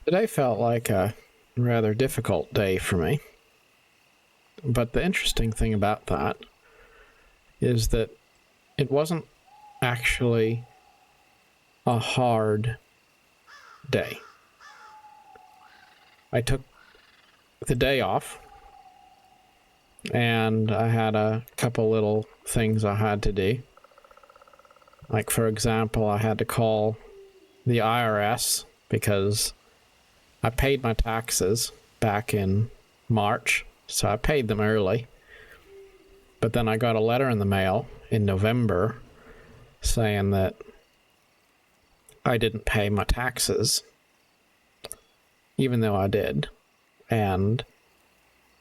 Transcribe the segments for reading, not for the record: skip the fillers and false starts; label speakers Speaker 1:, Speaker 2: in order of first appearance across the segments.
Speaker 1: Today felt like a rather difficult day for me. But the interesting thing about that is that it wasn't actually a hard day. I took the day off and I had a couple little things I had to do. Like, for example, I had to call the IRS because I paid my taxes back in March, so I paid them early. But then I got a letter in the mail in November saying that I didn't pay my taxes, even though I did. And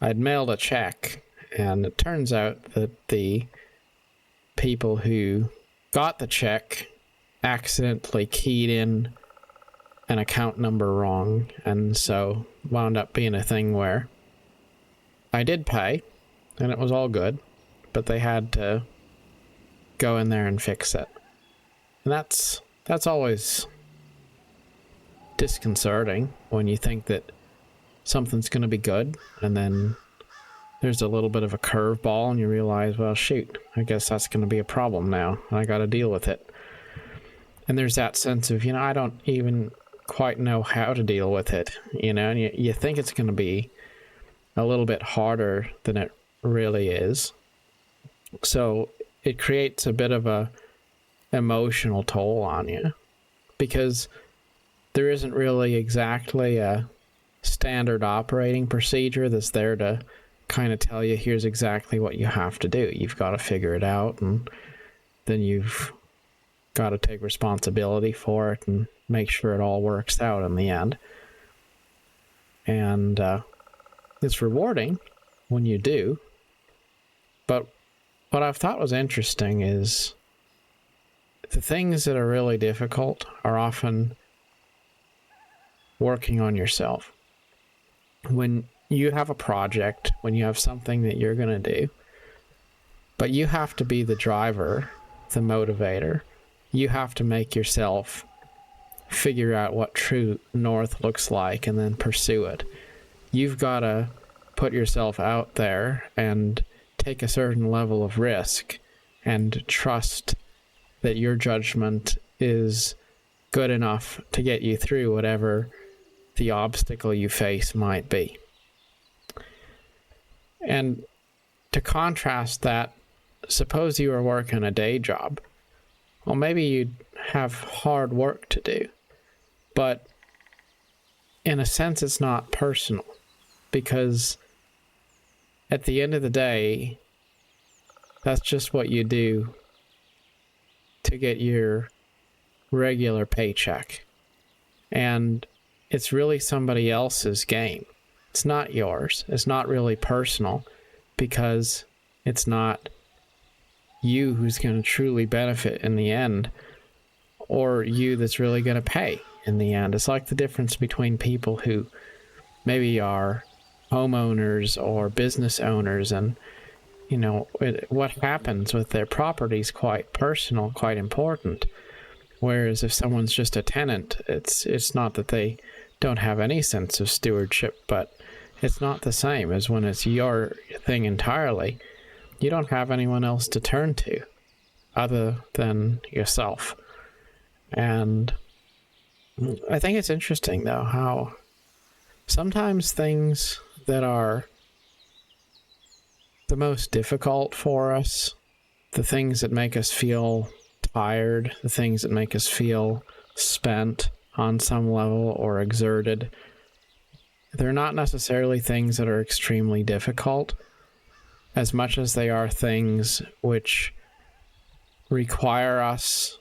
Speaker 1: I'd mailed a check, and it turns out that the people who got the check accidentally keyed in an account number wrong, and so wound up being a thing where I did pay, and it was all good, but they had to go in there and fix it. And that's always disconcerting when you think that something's going to be good, and then there's a little bit of a curveball, and you realize, well, shoot, I guess that's going to be a problem now. I got to deal with it. And there's that sense of, I don't even quite know how to deal with it, and you think it's going to be a little bit harder than it really is. So it creates a bit of a emotional toll on you, because there isn't really exactly a standard operating procedure that's there to kind of tell you, here's exactly what you have to do. You've got to figure it out, and then you've got to take responsibility for it and make sure it all works out in the end. And it's rewarding when you do. But what I've thought was interesting is the things that are really difficult are often working on yourself. When you have a project, when you have something that you're going to do, but you have to be the driver, the motivator. You have to make yourself figure out what true north looks like and then pursue it. You've got to put yourself out there and take a certain level of risk and trust that your judgment is good enough to get you through whatever the obstacle you face might be. And to contrast that, suppose you were working a day job. Well, maybe you'd have hard work to do, but in a sense it's not personal, because at the end of the day, that's just what you do to get your regular paycheck. And it's really somebody else's game. It's not yours. It's not really personal, because it's not you who's going to truly benefit in the end, or you that's really going to pay in the end. It's like the difference between people who maybe are homeowners or business owners, and what happens with their property is quite personal, quite important. Whereas if someone's just a tenant, it's not that they don't have any sense of stewardship, but it's not the same as when it's your thing entirely. You don't have anyone else to turn to other than yourself. And I think it's interesting, though, how sometimes things that are the most difficult for us, the things that make us feel tired, the things that make us feel spent on some level or exerted, they're not necessarily things that are extremely difficult, as much as they are things which require us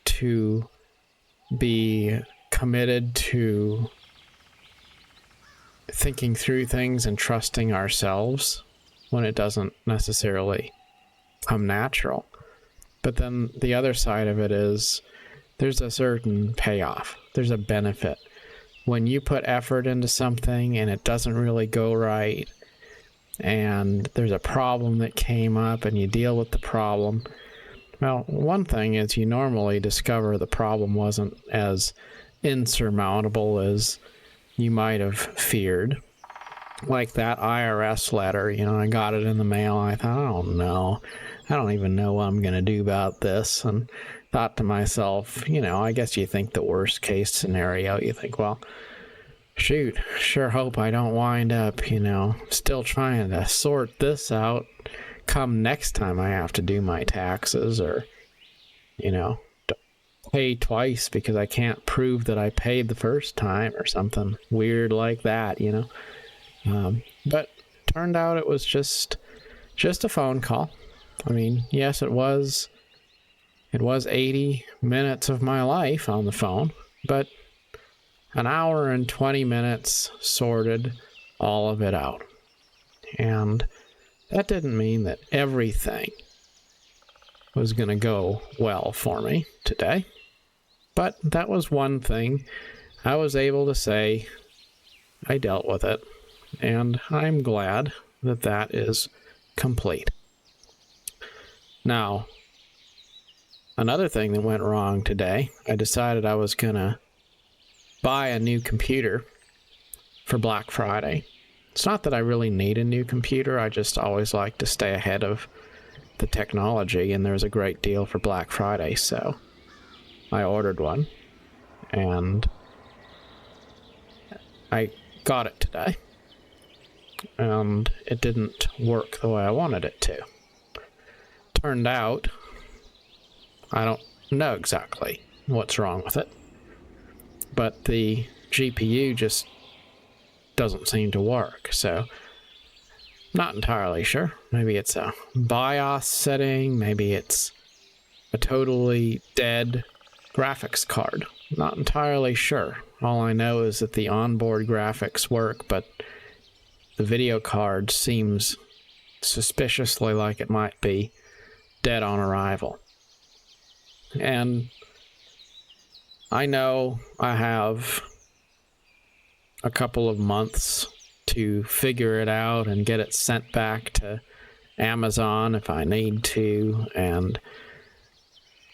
Speaker 1: to be committed to thinking through things and trusting ourselves when it doesn't necessarily come natural. But then the other side of it is there's a certain payoff. There's a benefit. When you put effort into something and it doesn't really go right, and there's a problem that came up and you deal with the problem, well, one thing is you normally discover the problem wasn't as insurmountable as you might have feared. Like that IRS letter, I got it in the mail. I thought, I don't know. I don't even know what I'm going to do about this. And thought to myself, I guess you think the worst case scenario. You think, well, shoot, sure hope I don't wind up, still trying to sort this out come next time I have to do my taxes, or, pay twice because I can't prove that I paid the first time or something weird like that, But turned out it was just a phone call. I mean, yes, it was 80 minutes of my life on the phone, but an hour and 20 minutes sorted all of it out. And that didn't mean that everything was going to go well for me today. But that was one thing I was able to say I dealt with it. And I'm glad that that is complete. Now, another thing that went wrong today, I decided I was going to buy a new computer for Black Friday. It's not that I really need a new computer. I just always like to stay ahead of the technology, and there's a great deal for Black Friday, so I ordered one, and I got it today. And it didn't work the way I wanted it to. Turned out, I don't know exactly what's wrong with it, but the GPU just doesn't seem to work, so not entirely sure. Maybe it's a BIOS setting, maybe it's a totally dead graphics card. Not entirely sure. All I know is that the onboard graphics work, but the video card seems suspiciously like it might be dead on arrival. And I know I have a couple of months to figure it out and get it sent back to Amazon if I need to, and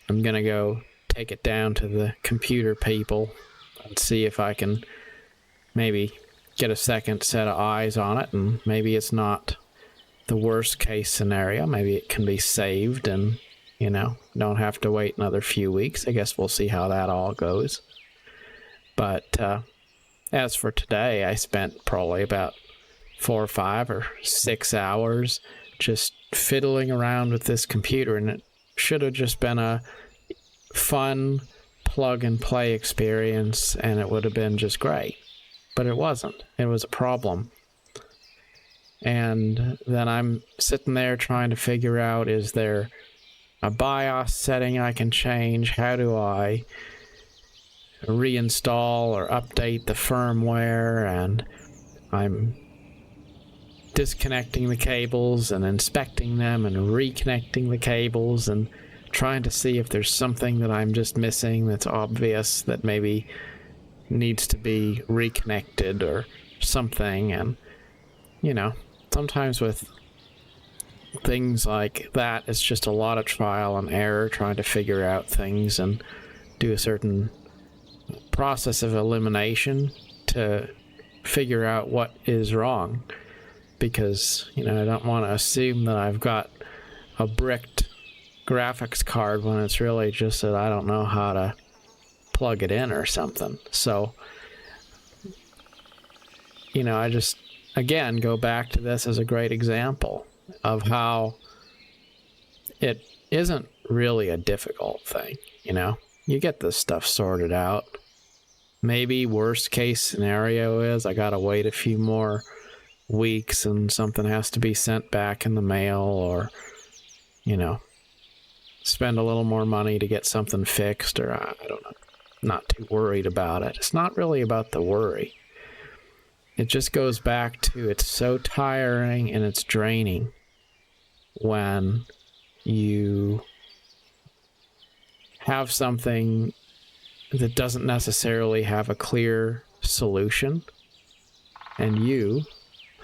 Speaker 1: I'm gonna go take it down to the computer people and see if I can maybe get a second set of eyes on it, and maybe it's not the worst case scenario. Maybe it can be saved and, don't have to wait another few weeks. I guess we'll see how that all goes. But as for today, I spent probably about 4 or 5 or 6 hours just fiddling around with this computer, and it should have just been a fun plug and play experience, and it would have been just great. But it wasn't. It was a problem. And then I'm sitting there trying to figure out, is there a BIOS setting I can change? How do I reinstall or update the firmware? And I'm disconnecting the cables and inspecting them and reconnecting the cables and trying to see if there's something that I'm just missing that's obvious that maybe needs to be reconnected or something. And sometimes with things like that, it's just a lot of trial and error trying to figure out things and do a certain process of elimination to figure out what is wrong, because I don't want to assume that I've got a bricked graphics card when it's really just that I don't know how to plug it in or something. So I just again go back to this as a great example of how it isn't really a difficult thing. You get this stuff sorted out. Maybe worst case scenario is I gotta wait a few more weeks and something has to be sent back in the mail, or spend a little more money to get something fixed, or I don't know. Not too worried about it. It's not really about the worry. It just goes back to, it's so tiring and it's draining when you have something that doesn't necessarily have a clear solution, and you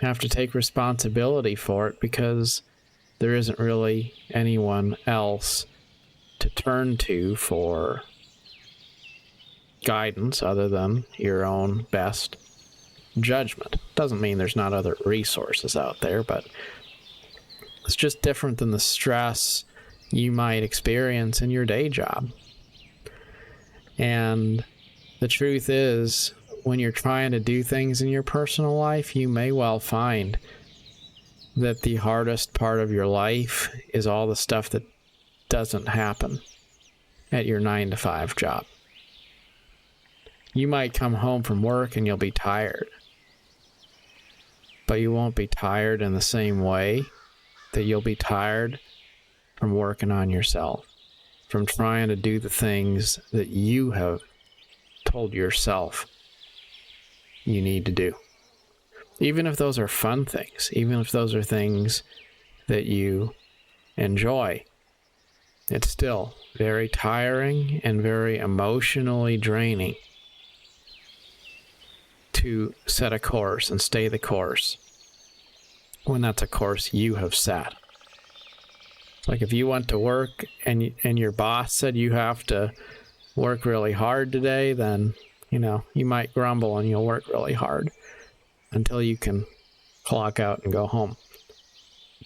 Speaker 1: have to take responsibility for it because there isn't really anyone else to turn to for guidance other than your own best judgment. Doesn't mean there's not other resources out there, but it's just different than the stress you might experience in your day job. And the truth is, when you're trying to do things in your personal life, you may well find that the hardest part of your life is all the stuff that doesn't happen at your 9-to-5 job. You might come home from work and you'll be tired, but you won't be tired in the same way that you'll be tired from working on yourself, from trying to do the things that you have told yourself you need to do. Even if those are fun things, even if those are things that you enjoy, it's still very tiring and very emotionally draining to set a course and stay the course when that's a course you have set. Like if you went to work and your boss said you have to work really hard today, then, you might grumble and you'll work really hard until you can clock out and go home.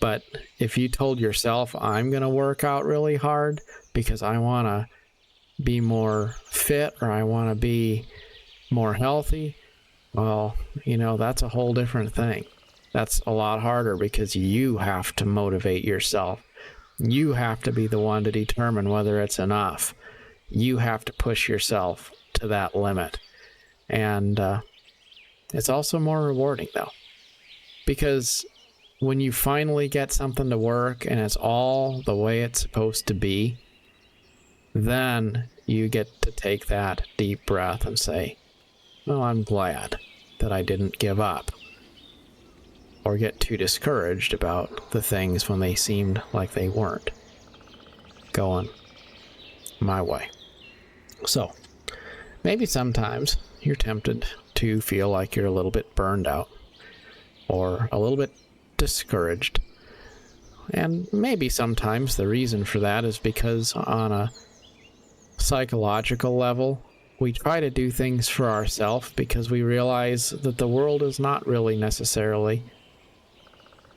Speaker 1: But if you told yourself, I'm going to work out really hard because I want to be more fit or I want to be more healthy, well, that's a whole different thing. That's a lot harder because you have to motivate yourself. You have to be the one to determine whether it's enough. You have to push yourself to that limit. And it's also more rewarding, though, because when you finally get something to work and it's all the way it's supposed to be, then you get to take that deep breath and say, well, I'm glad that I didn't give up or get too discouraged about the things when they seemed like they weren't going my way. So, maybe sometimes you're tempted to feel like you're a little bit burned out or a little bit discouraged. And maybe sometimes the reason for that is because on a psychological level, we try to do things for ourselves because we realize that the world is not really necessarily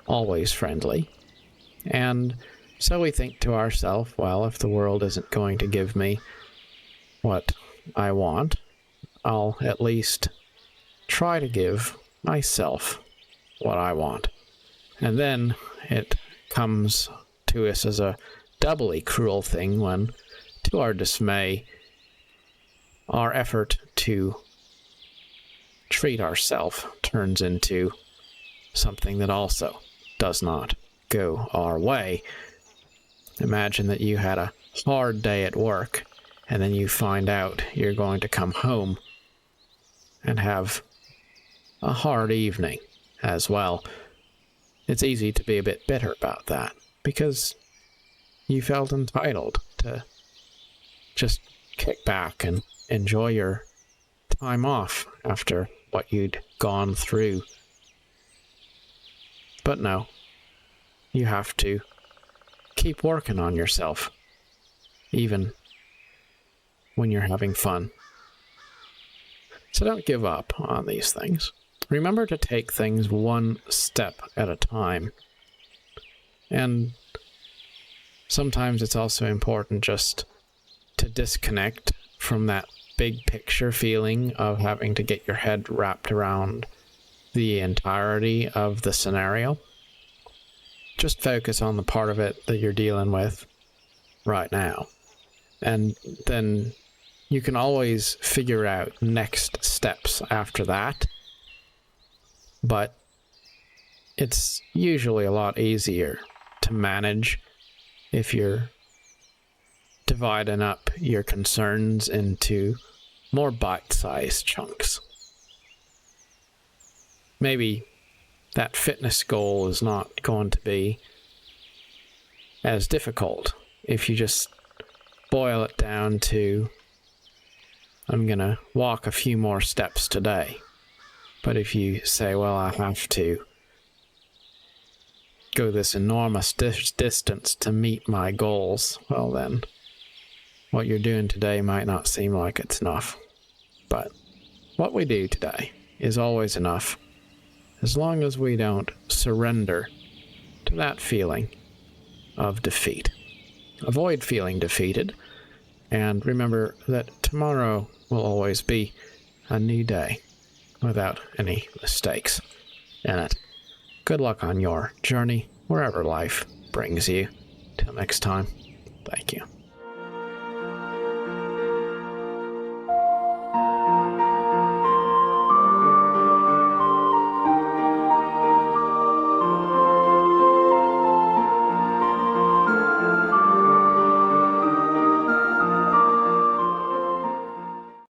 Speaker 1: always friendly. And so we think to ourselves, well, if the world isn't going to give me what I want, I'll at least try to give myself what I want. And then it comes to us as a doubly cruel thing when, to our dismay, our effort to treat ourselves turns into something that also does not go our way. Imagine that you had a hard day at work, and then you find out you're going to come home and have a hard evening as well. It's easy to be a bit bitter about that, because you felt entitled to just kick back and enjoy your time off after what you'd gone through. But no, you have to keep working on yourself, even when you're having fun. So don't give up on these things. Remember to take things one step at a time. And sometimes it's also important just to disconnect from that big picture feeling of having to get your head wrapped around the entirety of the scenario. Just focus on the part of it that you're dealing with right now. And then you can always figure out next steps after that. But it's usually a lot easier to manage if you're dividing up your concerns into more bite-sized chunks. Maybe that fitness goal is not going to be as difficult if you just boil it down to, I'm going to walk a few more steps today. But if you say, well, I have to go this enormous distance to meet my goals, well then, what you're doing today might not seem like it's enough. But what we do today is always enough, as long as we don't surrender to that feeling of defeat. Avoid feeling defeated, and remember that tomorrow will always be a new day without any mistakes in it. Good luck on your journey, wherever life brings you. Till next time, thank you.